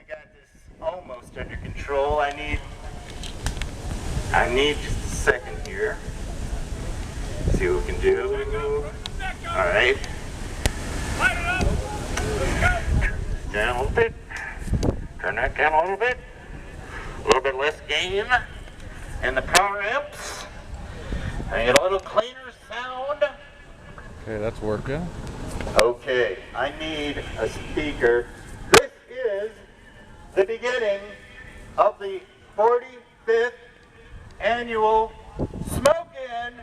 got this almost under control. I need just a second here. See what we can do. All right. Turn this down a little bit. Turn that down a little bit. A little bit less gain. And the power amps. I get a little cleaner sound. Okay, that's working. Okay, I need a speaker. This is the beginning of the 45th annual smoke-in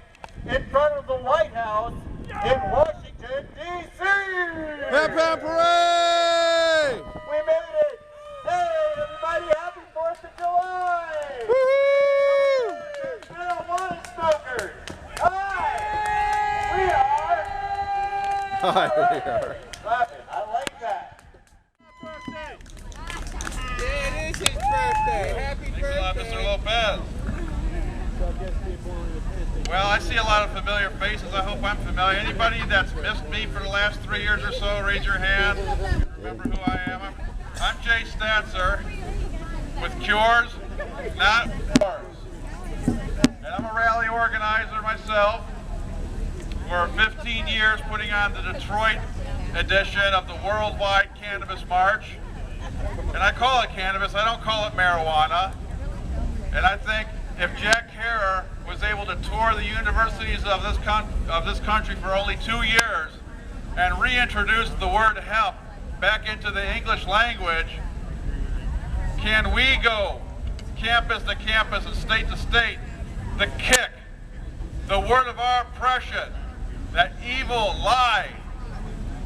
front of the White House in Washington, D.C. Pam Pam Parade! We made it! Hey, everybody, happy 4th of July! Woohoo! Marijuana smokers! Hi! We are... Hi, we are. Love it. I like that. Yeah, it is his birthday. Happy birthday. Thanks a lot, Mr. Lopez. Well, I see a lot of familiar faces. I hope I'm familiar. Anybody that's missed me for the last 3 years or so, raise your hand. Remember who I am. I'm Jay Statzer with Cures, Not Wars. And I'm a rally organizer myself. For 15 years putting on the Detroit edition of the Worldwide Cannabis March. And I call it cannabis, I don't call it marijuana. And I think if Jack Herer was able to tour the universities of this country for only 2 years and reintroduce the word hemp back into the English language, can we go campus to campus and state to state, the kick, the word of our oppression, that evil, lie,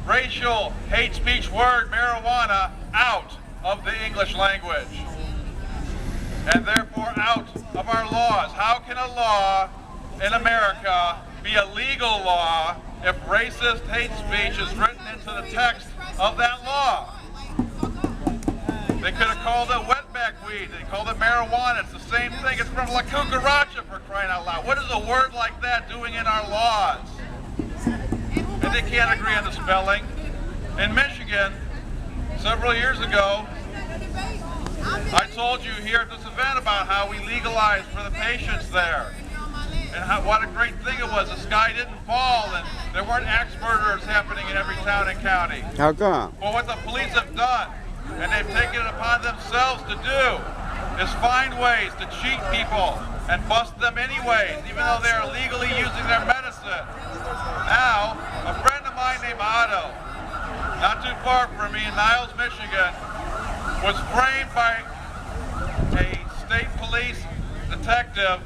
racial, hate speech word, marijuana, out of the English language. And therefore out of our laws. How can a law in America be a legal law if racist hate speech is written into the text of that law? They could have called it wetback weed. They called it marijuana. It's the same thing. It's from La Cucaracha, for crying out loud. What is a word like that doing in our laws? And they can't agree on the spelling. In Michigan, several years ago, I told you here at this event about how we legalized for the patients there. And what a great thing it was. The sky didn't fall and there weren't axe murders happening in every town and county. How come? Well, what the police have done, and they've taken it upon themselves to do, is find ways to cheat people and bust them anyways, even though they're illegally using their medicine. Now, a friend of mine named Otto, not too far from me in Niles, Michigan, was framed by a state police detective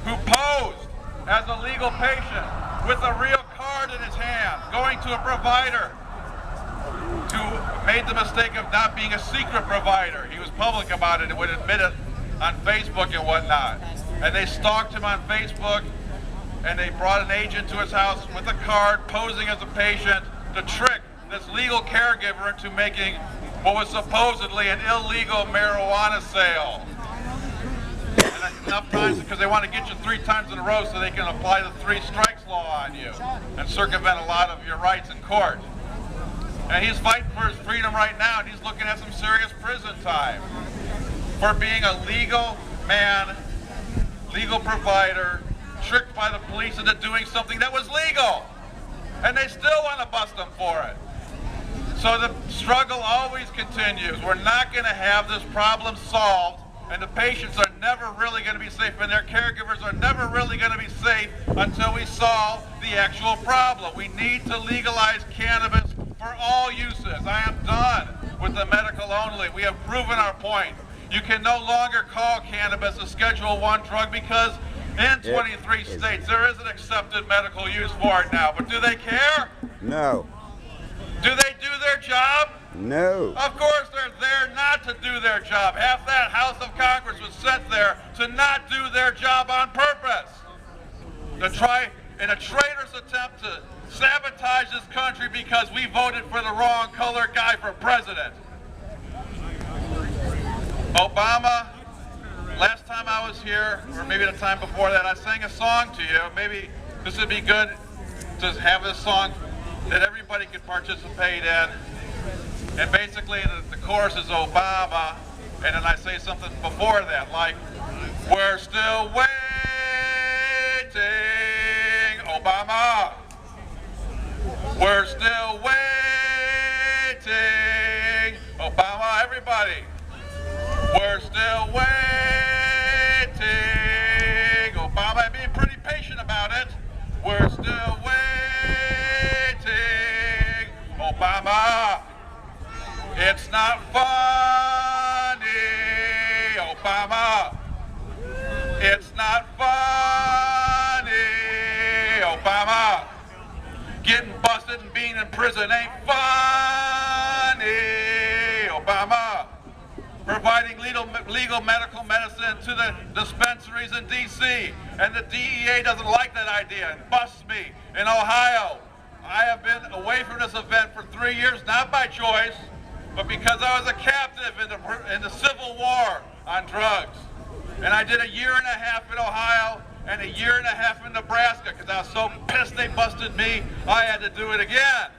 who posed as a legal patient with a real card in his hand, going to a provider who made the mistake of not being a secret provider. He was public about it and would admit it on Facebook and whatnot. And they stalked him on Facebook, and they brought an agent to his house with a card posing as a patient to trick this legal caregiver into making what was supposedly an illegal marijuana sale. And enough times because they want to get you 3 times in a row so they can apply the 3 strikes law on you and circumvent a lot of your rights in court. And he's fighting for his freedom right now, and he's looking at some serious prison time for being a legal man, legal provider, tricked by the police into doing something that was legal. And they still want to bust him for it. So the struggle always continues. We're not going to have this problem solved, and the patients are never really going to be safe, and their caregivers are never really going to be safe until we solve the actual problem. We need to legalize cannabis for all uses. I am done with the medical only. We have proven our point. You can no longer call cannabis a Schedule I drug because in 23 states there is an accepted medical use for it now. But do they care? No. Do they do their job? No. Of course they're there not to do their job. Half that House of Congress was sent there to not do their job on purpose. To try in a traitorous attempt to sabotage this country because we voted for the wrong color guy for president. Obama, last time I was here, or maybe the time before that, I sang a song to you. Maybe this would be good to have this song that everybody could participate in. And basically the chorus is Obama, and then I say something before that, like, we're still waiting, Obama. We're still waiting, Obama, everybody. We're still waiting, Obama. I'm being pretty patient about it. We're still waiting, Obama. It's not funny, Obama. It's not funny, Obama. Getting busted and being in prison ain't funny, Obama. Providing legal medical medicine to the dispensaries in D.C. and the DEA doesn't like that idea and busts me. In Ohio, I have been away from this event for 3 years, not by choice, but because I was a captive in the Civil War on drugs. And I did a year and a half in Ohio and a year and a half in Nebraska because I was so pissed they busted me, I had to do it again.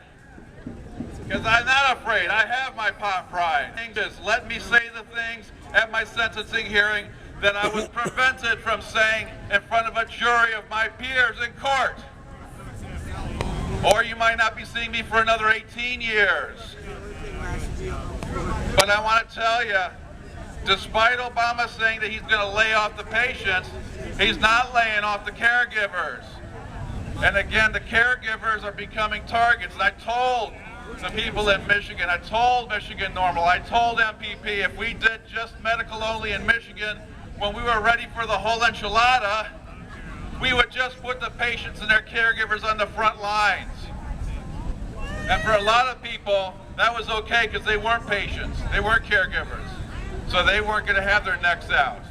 Because I'm not afraid. I have my pot pride. Just let me say the things at my sentencing hearing that I was prevented from saying in front of a jury of my peers in court. Or you might not be seeing me for another 18 years. But I want to tell you, despite Obama saying that he's going to lay off the patients, he's not laying off the caregivers. And again, the caregivers are becoming targets. And I told the people in Michigan, I told Michigan Normal, I told MPP, if we did just medical only in Michigan, when we were ready for the whole enchilada, we would just put the patients and their caregivers on the front lines. And for a lot of people, that was okay because they weren't patients, they weren't caregivers. So they weren't going to have their necks out.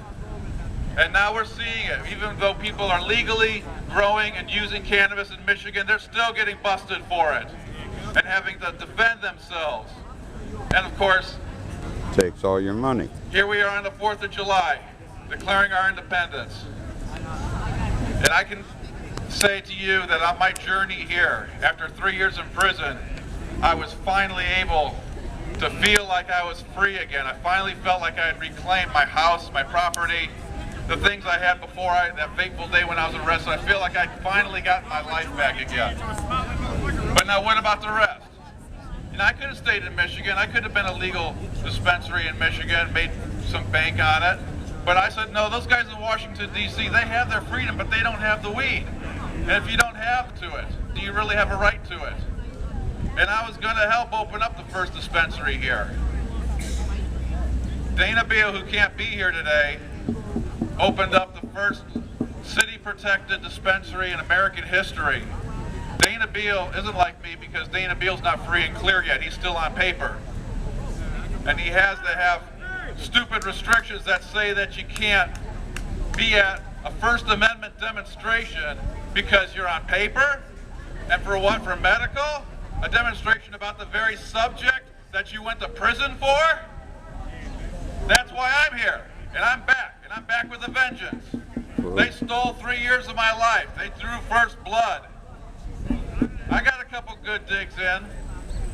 And now we're seeing it. Even though people are legally growing and using cannabis in Michigan, they're still getting busted for it and having to defend themselves. And of course, Takes all your money. here we are on the 4th of July, declaring our independence. And I can say to you that on my journey here, after 3 years in prison, I was finally able to feel like I was free again. I finally felt like I had reclaimed my house, my property, the things I had before that fateful day when I was arrested. I feel like I finally got my life back again. But now what about the rest? You know, I could have stayed in Michigan. I could have been a legal dispensary in Michigan, made some bank on it. But I said, no, those guys in Washington, D.C., they have their freedom, but they don't have the weed. And if you don't have to it, do you really have a right to it? And I was going to help open up the first dispensary here. Dana Beal, who can't be here today, opened up the first city-protected dispensary in American history. Dana Beal isn't like me because Dana Beal's not free and clear yet. He's still on paper. And he has to have stupid restrictions that say that you can't be at a First Amendment demonstration because you're on paper. And for what? For medical? A demonstration about the very subject that you went to prison for? That's why I'm here. And I'm back. And I'm back with a vengeance. They stole 3 years of my life. They drew first blood. I got a couple good digs in.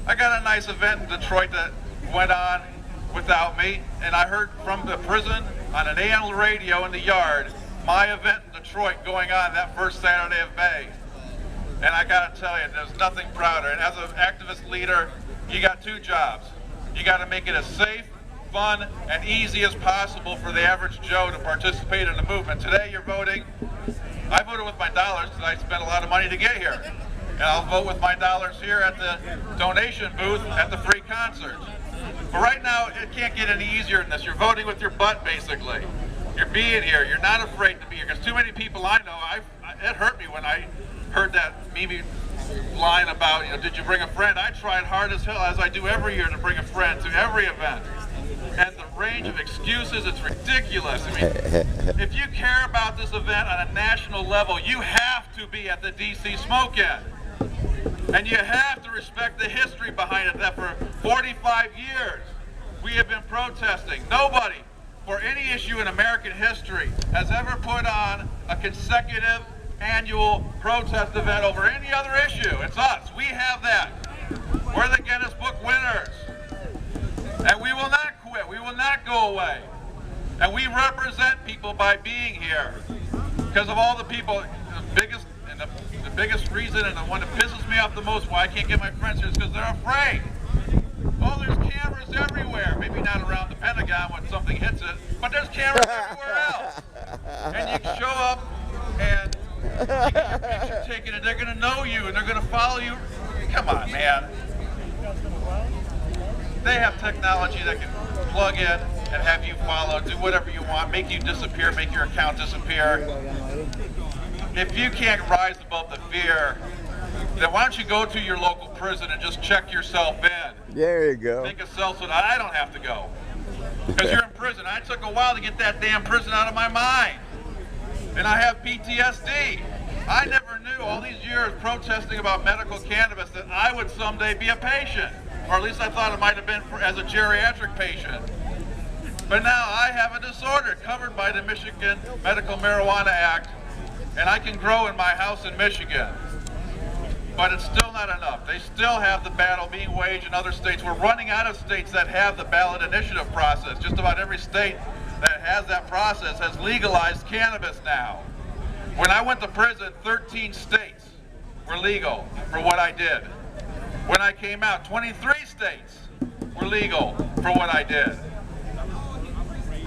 I got a nice event in Detroit that went on without me. And I heard from the prison on an AM radio in the yard, my event in Detroit going on that first Saturday of May. And I gotta tell you, there's nothing prouder. And as an activist leader, you got two jobs. You gotta make it as safe, fun, and easy as possible for the average Joe to participate in the movement. Today you're voting. I voted with my dollars because I spent a lot of money to get here. And I'll vote with my dollars here at the donation booth at the free concert. But right now, it can't get any easier than this. You're voting with your butt, basically. You're being here. You're not afraid to be here. Because too many people I know, it hurt me when I heard that Mimi line about, did you bring a friend? I tried hard as hell, as I do every year, to bring a friend to every event. And the range of excuses, it's ridiculous. I mean, if you care about this event on a national level, you have to be at the DC Smoke-In. And you have to respect the history behind it, that for 45 years we have been protesting. Nobody, for any issue in American history, has ever put on a consecutive annual protest event over any other issue. It's us. We have that. We're the Guinness Book winners. go away. And we represent people by being here. Because of all the people, the biggest reason and the one that pisses me off the most why I can't get my friends here is because they're afraid. Oh, there's cameras everywhere. Maybe not around the Pentagon when something hits it, but there's cameras everywhere else. And you can show up and you get your picture taken and they're going to know you and they're going to follow you. Come on, man. They have technology that can plug in and have you follow, do whatever you want, make you disappear, make your account disappear. If you can't rise above the fear, then why don't you go to your local prison and just check yourself in? There you go. Take a cell so that I don't have to go. Because you're in prison. I took a while to get that damn prison out of my mind. And I have PTSD. I never knew all these years protesting about medical cannabis that I would someday be a patient. Or at least I thought it might have been as a geriatric patient. But now I have a disorder covered by the Michigan Medical Marijuana Act, and I can grow in my house in Michigan. But it's still not enough. They still have the battle being waged in other states. We're running out of states that have the ballot initiative process. Just about every state that has that process has legalized cannabis now. When I went to prison, 13 states were legal for what I did. When I came out, 23 states were legal for what I did.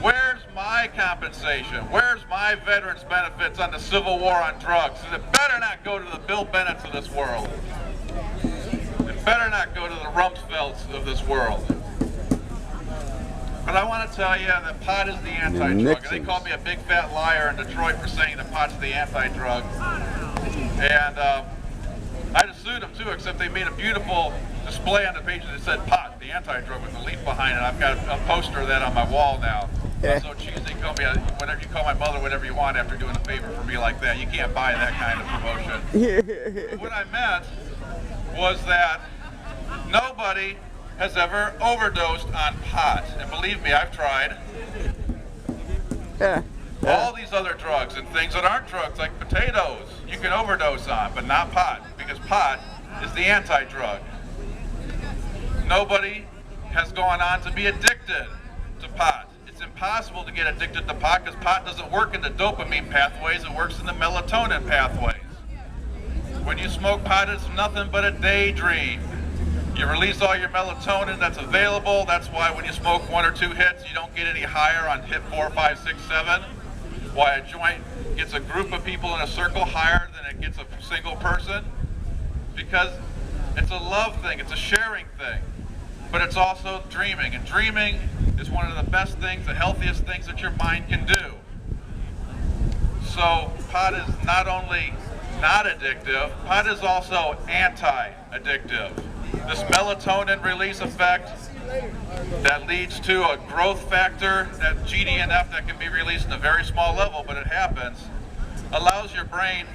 Where's my compensation? Where's my veterans benefits on the Civil War on drugs? It better not go to the Bill Bennetts of this world. It better not go to the Rumsfelds of this world. But I want to tell you that pot is the anti-drug. And they called me a big fat liar in Detroit for saying that pot's the anti-drug. And I just sued them too, except they made a beautiful display on the page that said pot, the anti-drug, with the leaf behind it. I've got a poster of that on my wall now. I'm so cheesy, call me whatever you call my mother, whatever you want after doing a favor for me like that. You can't buy that kind of promotion. What I meant was that nobody has ever overdosed on pot. And believe me, I've tried. All these other drugs and things that aren't drugs, like potatoes, you can overdose on, but not pot, because pot is the anti-drug. Nobody has gone on to be addicted to pot. It's impossible to get addicted to pot because pot doesn't work in the dopamine pathways, it works in the melatonin pathways. When you smoke pot, it's nothing but a daydream. You release all your melatonin that's available. That's why when you smoke 1 or 2 hits, you don't get any higher on hit 4, 5, 6, 7. Why a joint gets a group of people in a circle higher than it gets a single person? Because it's a love thing, it's a sharing thing. But it's also dreaming, and dreaming is one of the best things, the healthiest things that your mind can do. So pot is not only not addictive, pot is also anti-addictive. This melatonin release effect that leads to a growth factor, that GDNF that can be released in a very small level, but it happens, allows your brain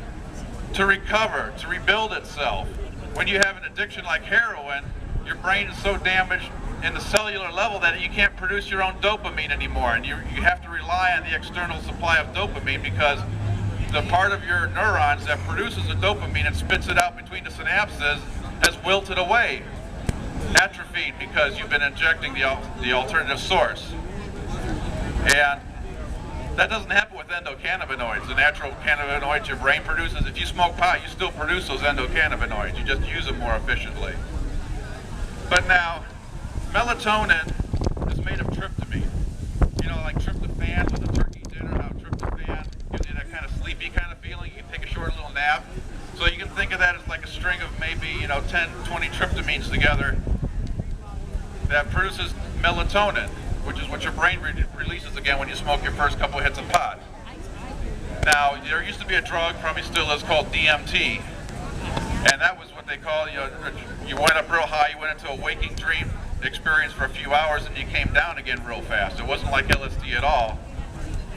to recover, to rebuild itself. When you have an addiction like heroin, your brain is so damaged in the cellular level that you can't produce your own dopamine anymore, and you have to rely on the external supply of dopamine because the part of your neurons that produces the dopamine and spits it out between the synapses has wilted away, atrophied, because you've been injecting the alternative source. And that doesn't happen with endocannabinoids. The natural cannabinoids your brain produces, if you smoke pot, you still produce those endocannabinoids. You just use them more efficiently. But now, melatonin is made of tryptamine. You know, like tryptophan with a turkey dinner, how tryptophan gives you that kind of sleepy kind of feeling. You can take a short little nap. So you can think of that as like a string of maybe, 10, 20 tryptamines together that produces melatonin, which is what your brain releases again when you smoke your first couple of hits of pot. Now, there used to be a drug, probably still is, called DMT. And that was what they call, you went up real high, you went into a waking dream experience for a few hours and you came down again real fast. It wasn't like LSD at all,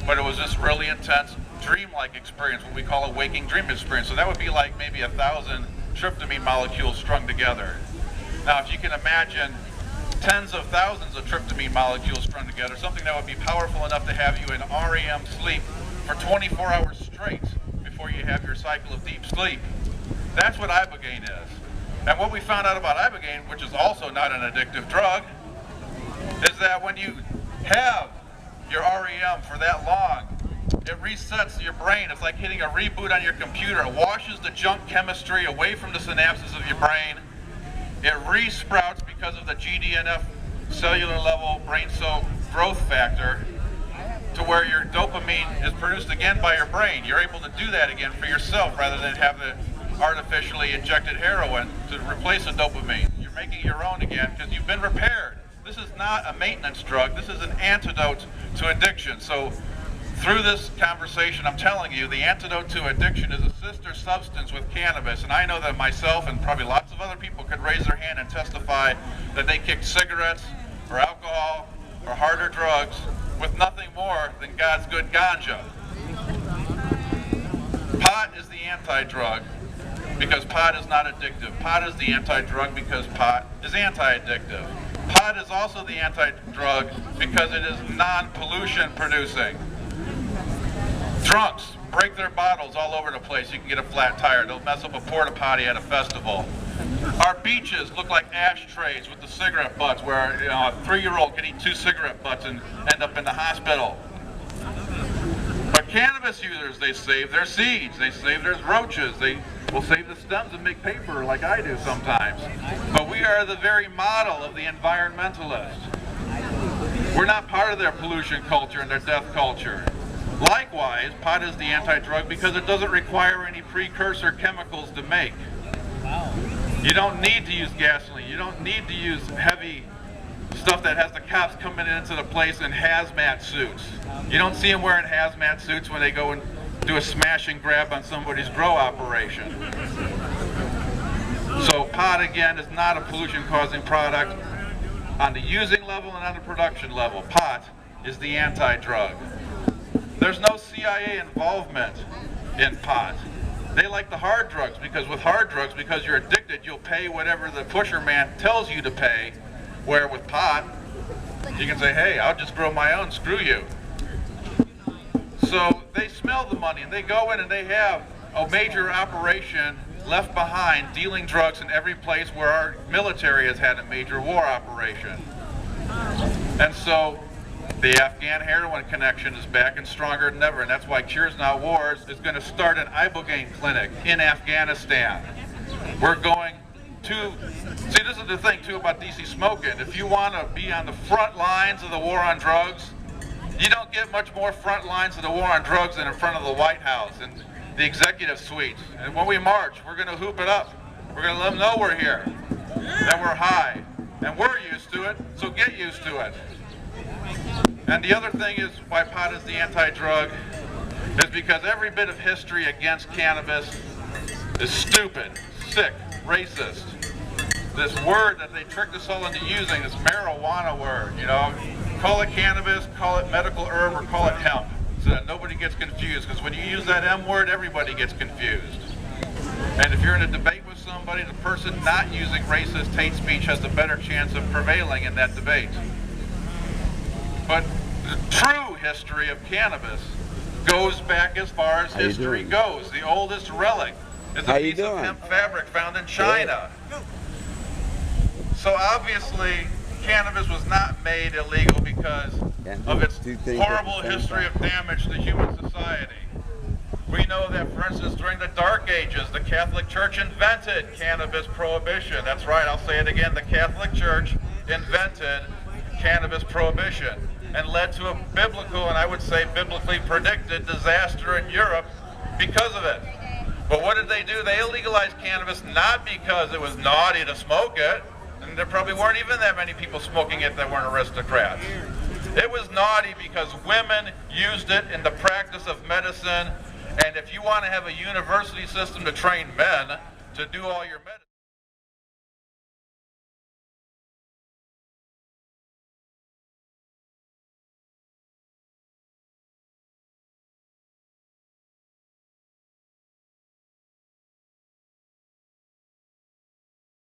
but it was this really intense dream-like experience, what we call a waking dream experience. So that would be like maybe 1,000 tryptamine molecules strung together. Now, if you can imagine tens of thousands of tryptamine molecules strung together, something that would be powerful enough to have you in REM sleep for 24 hours straight before you have your cycle of deep sleep. That's what ibogaine is. And what we found out about ibogaine, which is also not an addictive drug, is that when you have your REM for that long, it resets your brain. It's like hitting a reboot on your computer. It washes the junk chemistry away from the synapses of your brain. It re-sprouts because of the GDNF cellular level brain cell growth factor to where your dopamine is produced again by your brain. You're able to do that again for yourself rather than have the artificially injected heroin to replace the dopamine. You're making your own again because you've been repaired. This is not a maintenance drug. This is an antidote to addiction. So through this conversation, I'm telling you, the antidote to addiction is a sister substance with cannabis. And I know that myself and probably lots of other people could raise their hand and testify that they kicked cigarettes or alcohol or harder drugs with nothing more than God's good ganja. Pot is the anti-drug because pot is not addictive. Pot is the anti-drug because pot is anti-addictive. Pot is also the anti-drug because it is non-pollution producing. Drunks break their bottles all over the place. You can get a flat tire. They'll mess up a porta potty at a festival. Our beaches look like ashtrays with the cigarette butts where a 3-year-old can eat 2 cigarette butts and end up in the hospital. But cannabis users, they save their seeds, they save their roaches, they will save the stems and make paper like I do sometimes. But we are the very model of the environmentalists. We're not part of their pollution culture and their death culture. Likewise, pot is the anti-drug because it doesn't require any precursor chemicals to make. You don't need to use gasoline. You don't need to use heavy stuff that has the cops coming into the place in hazmat suits. You don't see them wearing hazmat suits when they go and do a smash and grab on somebody's grow operation. So pot, again, is not a pollution-causing product on the using level and on the production level. Pot is the anti-drug. There's no CIA involvement in pot. They like the hard drugs because with hard drugs, because you're addicted, you'll pay whatever the pusher man tells you to pay. Where with pot, you can say, hey, I'll just grow my own, screw you. So they smell the money and they go in and they have a major operation left behind dealing drugs in every place where our military has had a major war operation. And so the Afghan heroin connection is back and stronger than ever, and that's why Cures Not Wars is going to start an ibogaine clinic in Afghanistan. We're going to, see, this is the thing too about DC smoking. If you want to be on the front lines of the war on drugs, you don't get much more front lines of the war on drugs than in front of the White House and the executive suite. And when we march, we're going to hoop it up. We're going to let them know we're here, that we're high, and we're used to it, so get used to it. And the other thing is why pot is the anti-drug is because every bit of history against cannabis is stupid, sick, racist. This word that they tricked us all into using, this marijuana word, you know, call it cannabis, call it medical herb, or call it hemp, so that nobody gets confused, because when you use that M word, everybody gets confused. And if you're in a debate with somebody, the person not using racist hate speech has a better chance of prevailing in that debate. But the true history of cannabis goes back as far as history goes. The oldest relic is a piece of hemp fabric found in China. So obviously, cannabis was not made illegal because of its horrible history of damage to human society. We know that, for instance, during the Dark Ages, the Catholic Church invented cannabis prohibition. That's right, I'll say it again, the Catholic Church invented cannabis prohibition and led to a biblical, and I would say biblically predicted, disaster in Europe because of it. But what did they do? They illegalized cannabis not because it was naughty to smoke it, and there probably weren't even that many people smoking it that weren't aristocrats. It was naughty because women used it in the practice of medicine, and if you want to have a university system to train men to do all your medicine,